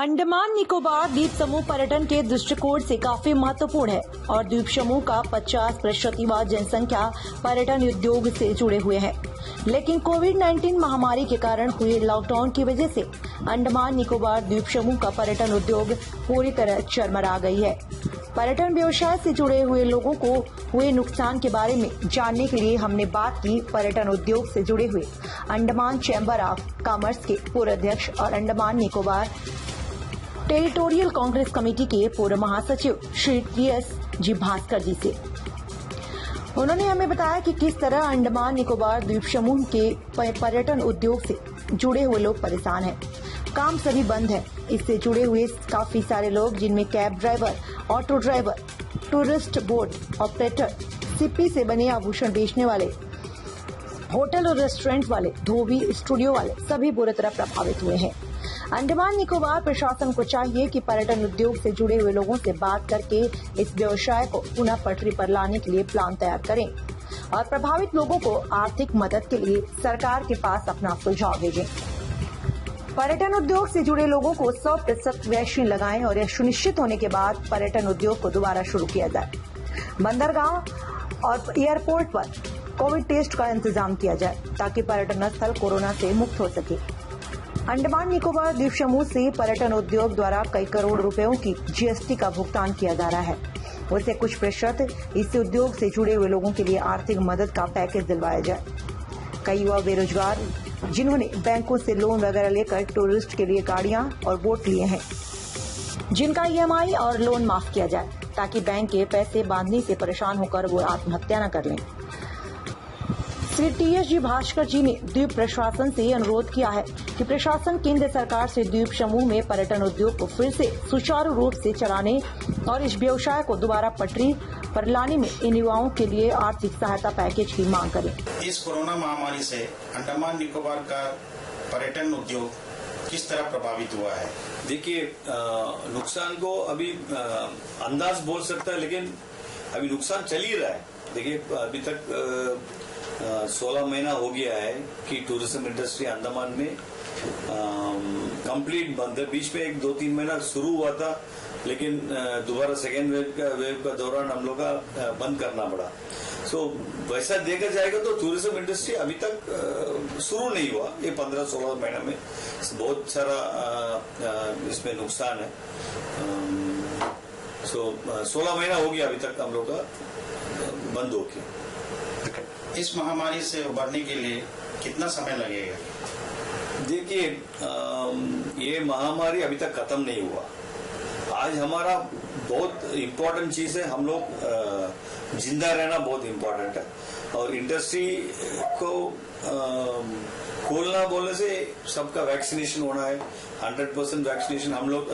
अंडमान निकोबार द्वीप समूह पर्यटन के दृष्टिकोण से काफी महत्वपूर्ण है और द्वीप समूह का 50% जनसंख्या पर्यटन उद्योग से जुड़े हुए है। लेकिन कोविड-19 महामारी के कारण हुए लॉकडाउन की वजह से अंडमान निकोबार द्वीप समूह का पर्यटन उद्योग पूरी तरह चरमरा गई है। पर्यटन व्यवसाय से जुड़े हुए लोगों को हुए नुकसान के बारे में जानने के लिए हमने बात की पर्यटन उद्योग से जुड़े हुए अंडमान चैम्बर ऑफ कॉमर्स के पूर्व अध्यक्ष और अंडमान निकोबार टेरिटोरियल कांग्रेस कमेटी के पूर्व महासचिव श्री टीएस जी भास्कर जी से। उन्होंने हमें बताया कि किस तरह अंडमान निकोबार द्वीप समूह के पर्यटन उद्योग से जुड़े हुए लोग परेशान हैं। काम सभी बंद है। इससे जुड़े हुए काफी सारे लोग जिनमें cab driver, auto driver, tourist boat operator, Sippy से बने आभूषण बेचने वाले, होटल और रेस्टोरेंट वाले, धोबी, स्टूडियो वाले सभी बुरी तरह प्रभावित हुए हैं। अंडमान निकोबार प्रशासन को चाहिए कि पर्यटन उद्योग से जुड़े हुए लोगों से बात करके इस व्यवसाय को पुनः पटरी पर लाने के लिए प्लान तैयार करें और प्रभावित लोगों को आर्थिक मदद के लिए सरकार के पास अपना सुझाव भेजें। पर्यटन उद्योग से जुड़े लोगों को 100% वैक्सीन लगाएं और यह सुनिश्चित होने के बाद पर्यटन उद्योग को दोबारा शुरू किया जाए। बंदरगाह और एयरपोर्ट पर कोविड टेस्ट का इंतजाम किया जाए ताकि पर्यटन स्थल कोरोना से मुक्त हो सके। अंडमान निकोबार द्वीप समूह से पर्यटन उद्योग द्वारा कई करोड़ रुपयों की जीएसटी का भुगतान किया जा रहा है। उससे कुछ प्रतिशत इस उद्योग से जुड़े हुए लोगों के लिए आर्थिक मदद का पैकेज दिलवाया जाए। कई युवा बेरोजगार जिन्होंने बैंकों से लोन वगैरह लेकर टूरिस्ट के लिए गाड़ियां और बोट लिए हैं, जिनका ईएमआई और लोन माफ किया जाए ताकि बैंक के पैसे बांधने से परेशान होकर वो आत्महत्या न कर लें। श्री टीएस जी भास्कर जी ने द्वीप प्रशासन से अनुरोध किया है कि प्रशासन केंद्र सरकार से द्वीप समूह में पर्यटन उद्योग को फिर से सुचारू रूप से चलाने और इस व्यवसाय को दोबारा पटरी पर लाने में इन युवाओं के लिए आर्थिक सहायता पैकेज की मांग करें। इस कोरोना महामारी से अंडमान निकोबार का पर्यटन उद्योग किस तरह प्रभावित हुआ है? देखिए, नुकसान को अभी अंदाज बोल सकता है, लेकिन अभी नुकसान चल ही रहा है। देखिए, अभी तक 16 महीना हो गया है कि टूरिज्म इंडस्ट्री अंडमान में कंप्लीट बंद है। बीच में एक 2-3 महीना शुरू हुआ था, लेकिन दोबारा सेकेंड वेव का दौरान हम लोग का बंद करना पड़ा। सो वैसा देखा जाएगा तो टूरिज्म इंडस्ट्री अभी तक शुरू नहीं हुआ। ये 15-16 महीना में बहुत सारा इसमें नुकसान है। सो 16 महीना हो गया अभी तक हम लोग का बंद हो गया। इस महामारी से उबरने के लिए कितना समय लगेगा? देखिए, ये महामारी अभी तक खत्म नहीं हुआ। आज हमारा बहुत इम्पोर्टेंट चीज है, हम लोग जिंदा रहना बहुत इम्पोर्टेंट है। और इंडस्ट्री को खोलना बोलने से सबका वैक्सीनेशन होना है। 100% वैक्सीनेशन हम लोग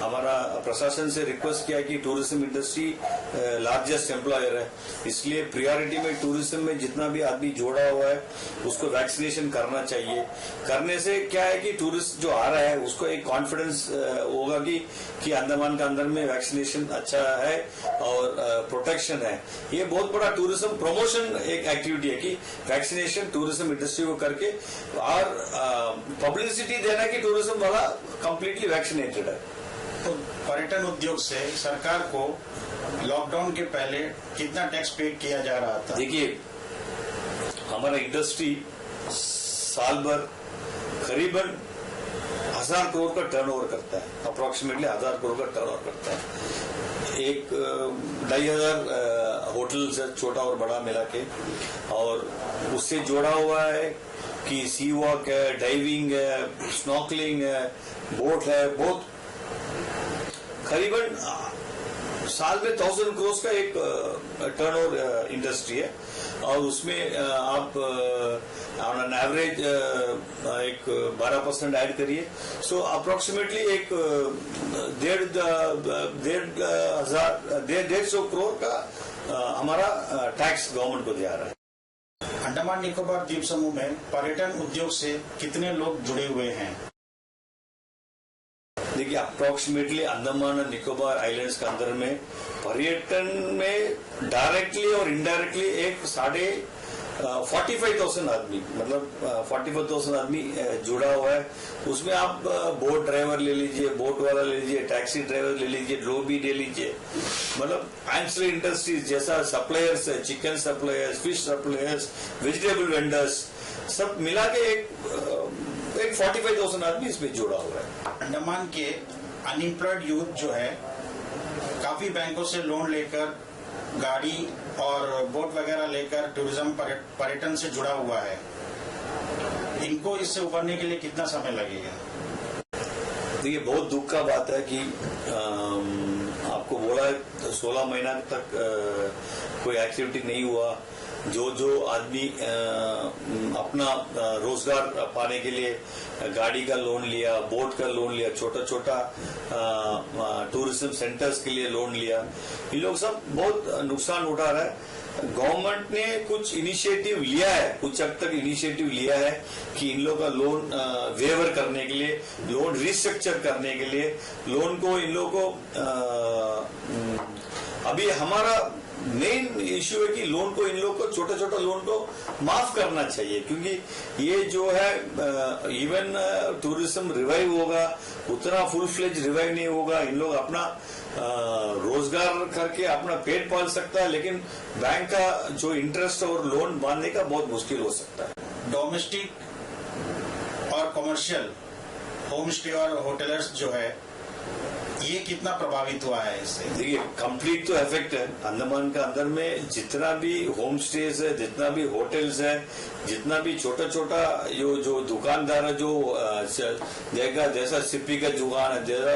हमारा प्रशासन से रिक्वेस्ट किया कि टूरिज्म इंडस्ट्री लार्जेस्ट एम्प्लॉयर है, इसलिए प्रायोरिटी में टूरिज्म में जितना भी आदमी जोड़ा हुआ है उसको वैक्सीनेशन करना चाहिए। करने से क्या है कि टूरिस्ट जो आ रहा है उसको एक कॉन्फिडेंस होगा कि अंडमान के अंदर में वैक्सीनेशन अच्छा है और प्रोटेक्शन है। ये बहुत बड़ा टूरिज्म प्रमोशन एक एक्टिविटी है कि वैक्सीनेशन टूरिज्म इंडस्ट्री को करके और पब्लिसिटी देना कि टूरिज्म वाला कंप्लीटली वैक्सीनेटेड है। तो पर्यटन उद्योग से सरकार को लॉकडाउन के पहले कितना टैक्स पे किया जा रहा था? देखिए, हमारा इंडस्ट्री साल भर करीबन 1000 करोड़ का टर्नओवर करता है। अप्रोक्सीमेटली 1000 करोड़ का टर्नओवर करता है। एक 2500 होटल्स है, छोटा और बड़ा मिला के, और उससे जोड़ा हुआ है कि सी वॉक है, डाइविंग है, स्नॉर्कलिंग है, बोट है। बहुत करीबन साल में 1000 करोड़ का एक टर्नओवर इंडस्ट्री है। और उसमें आप ऑन एन एवरेज एक 12% ऐड करिए, सो अप्रोक्सीमेटली एक 150 करोड़ का हमारा टैक्स गवर्नमेंट को दिया रहा है। अंडमान निकोबार द्वीप समूह में पर्यटन उद्योग से कितने लोग जुड़े हुए हैं? देखिए, अप्रोक्सीमेटली अंडमान और निकोबार आइलैंड्स के अंदर में पर्यटन में डायरेक्टली और इनडायरेक्टली एक 45,000 आदमी, मतलब 45,000 आदमी जुड़ा हुआ है। उसमें आप बोट ड्राइवर ले लीजिए, बोट वाला ले लीजिए, टैक्सी ड्राइवर ले लीजिए, लोबी ले लीजिए, मतलब एंसिलरी इंडस्ट्रीज जैसा सप्लायर्स है, chicken suppliers, fish suppliers, vegetable vendors, सब मिला के एक 45,000 आदमी इसमें जुड़ा हुआ है। अंडमान के अनएम्प्लॉयड यूथ जो है काफी बैंकों से लोन लेकर गाड़ी और बोट वगैरह लेकर टूरिज्म पर्यटन से जुड़ा हुआ है। इनको इससे उबरने के लिए कितना समय लगेगा? देखिए, बहुत दुख का बात है कि आपको बोला 16 महीना तक कोई एक्टिविटी नहीं हुआ। जो आदमी अपना रोजगार पाने के लिए गाड़ी का लोन लिया, बोट का लोन लिया, छोटा छोटा टूरिज्म सेंटर्स के लिए लोन लिया, ये लोग सब बहुत नुकसान उठा रहा है। गवर्नमेंट ने कुछ इनिशिएटिव लिया है, कुछ हद तक इनिशिएटिव लिया है कि इन लोगों का लोन वेवर करने के लिए, लोन रिस्ट्रक्चर करने के लिए, लोन को इन लोगों को अभी हमारा मेन इश्यू है कि लोन को इन लोग को छोटा छोटा लोन को माफ करना चाहिए, क्योंकि ये जो है इवन टूरिज्म रिवाइव होगा उतना फुल फ्लेज रिवाइव नहीं होगा। इन लोग अपना रोजगार करके अपना पेट पाल सकता है, लेकिन बैंक का जो इंटरेस्ट और लोन बांधने का बहुत मुश्किल हो सकता है। डोमेस्टिक और कमर्शियल होम स्टे और होटलर्स जो है ये कितना प्रभावित हुआ है इससे? देखिए, कंप्लीट तो इफेक्ट है। अंडमान का अंदर में जितना भी होम स्टेज है, जितना भी होटल्स है, जितना भी छोटा छोटा जो दुकानदार है, जो देखा जैसा सिप्पी का दुकान है, जैसा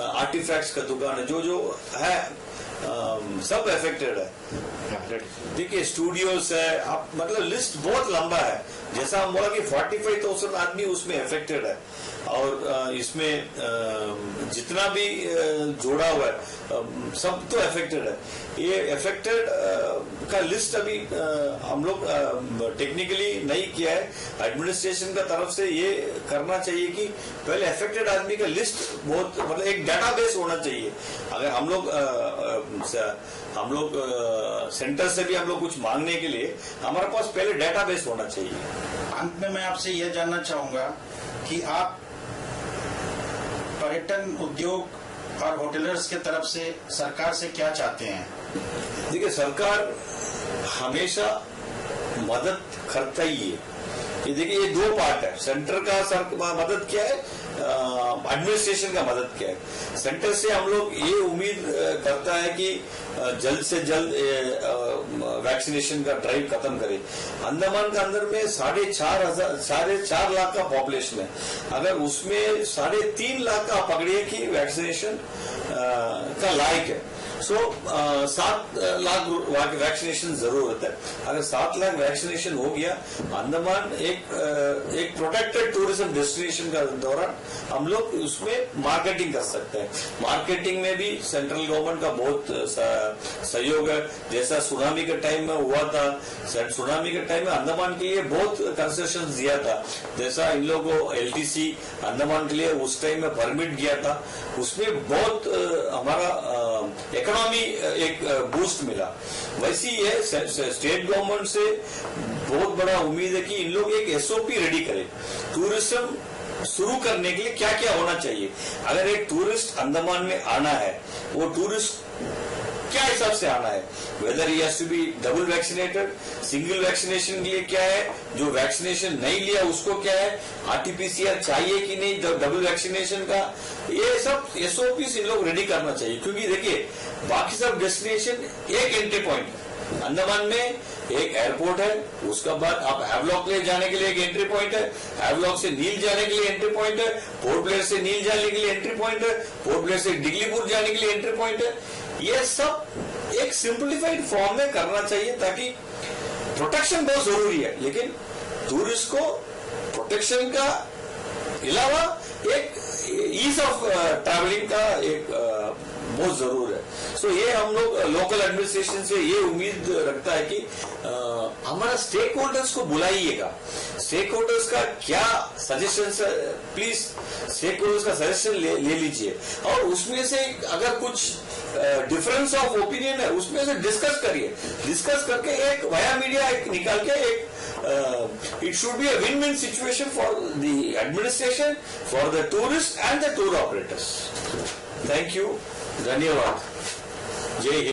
आर्टिफैक्ट्स का दुकान है, जो है सब अफेक्टेड है। देखिए, स्टूडियोज है, आप मतलब लिस्ट बहुत लंबा है। जैसा हम बोला कि 45,000 आदमी उसमें अफेक्टेड है, और इसमें जितना भी जोड़ा हुआ है सब तो अफेक्टेड है। ये अफेक्टेड का लिस्ट अभी हम लोग टेक्निकली नहीं किया है। एडमिनिस्ट्रेशन का तरफ से ये करना चाहिए कि पहले अफेक्टेड आदमी का लिस्ट बहुत, मतलब एक डाटाबेस होना चाहिए। अगर हम लोग सेंटर से भी हम लोग कुछ मांगने के लिए हमारे पास पहले डाटाबेस होना चाहिए। अंत में मैं आपसे यह जानना चाहूंगा कि आप पर्यटन उद्योग और होटलर्स के तरफ से सरकार से क्या चाहते हैं? देखिए, सरकार हमेशा मदद करता ही है। ये देखिए, ये दो पार्ट है। सेंटर का मदद क्या है, एडमिनिस्ट्रेशन का मदद क्या है। सेंटर से हम लोग ये उम्मीद करता है कि जल्द से जल्द वैक्सीनेशन का ड्राइव खत्म करे। अंडमान के अंदर में 4.5 लाख का पॉपुलेशन है। अगर उसमें 3.5 लाख का पकड़िए कि वैक्सीनेशन का लायक है, 7 लाख वैक्सीनेशन जरूरत है। अगर 7 लाख वैक्सीनेशन हो गया, अंडमान एक प्रोटेक्टेड टूरिज्म डेस्टिनेशन का दौरान हम लोग उसमें मार्केटिंग कर सकते हैं। मार्केटिंग में भी सेंट्रल गवर्नमेंट का बहुत सहयोग है। जैसा सुनामी के टाइम में हुआ था, सुनामी के टाइम में अंडमान के लिए बहुत कंसेशन दिया था। जैसा इन लोगों को LTC अंडमान के लिए उस टाइम में परमिट दिया था, उसमें बहुत हमारा इकोनॉमी एक बूस्ट मिला। वैसी ये स्टेट गवर्नमेंट से बहुत बड़ा उम्मीद है कि इन लोग एक SOP रेडी करें टूरिज्म शुरू करने के लिए। क्या क्या होना चाहिए, अगर एक टूरिस्ट अंडमान में आना है, वो टूरिस्ट क्या हिसाब से आना है, whether he has to be double vaccinated, single vaccination के लिए क्या है, जो वैक्सीनेशन नहीं लिया उसको क्या है, RT-PCR चाहिए कि नहीं डबल वैक्सीनेशन का, ये सब SOPs इन लोग रेडी करना चाहिए। क्योंकि देखिए, बाकी सब डेस्टिनेशन एक एंट्री पॉइंट है। अंडमान में एक एयरपोर्ट है, उसके बाद आप हैवलॉक ले जाने के लिए एक एंट्री पॉइंट है, हैवलॉक से नील जाने के लिए एंट्री पॉइंट है, पोर्ट ब्लेयर से नील जाने के लिए एंट्री पॉइंट है, पोर्ट ब्लेयर से डिगलीपुर जाने के लिए एंट्री पॉइंट है। ये सब एक सिंप्लीफाइड फॉर्म में करना चाहिए, ताकि प्रोटेक्शन बहुत जरूरी है, लेकिन टूरिस्ट को प्रोटेक्शन का अलावा एक ईज ऑफ ट्रैवलिंग का एक बहुत जरूर है। सो ये हम लोग लोकल एडमिनिस्ट्रेशन से ये उम्मीद रखता है कि हमारा स्टेक होल्डर्स को बुलाइएगा, स्टेक होल्डर्स का क्या सजेशन है, प्लीज स्टेक होल्डर्स का सजेशन ले लीजिए, और उसमें से अगर कुछ डिफरेंस ऑफ ओपिनियन है उसमें से डिस्कस करिए, डिस्कस करके एक वाया मीडिया एक निकाल के एक it should be a win-win situation for the administration, for the tourists and the tour operators. Thank you. धन्यवाद. जय हिंद.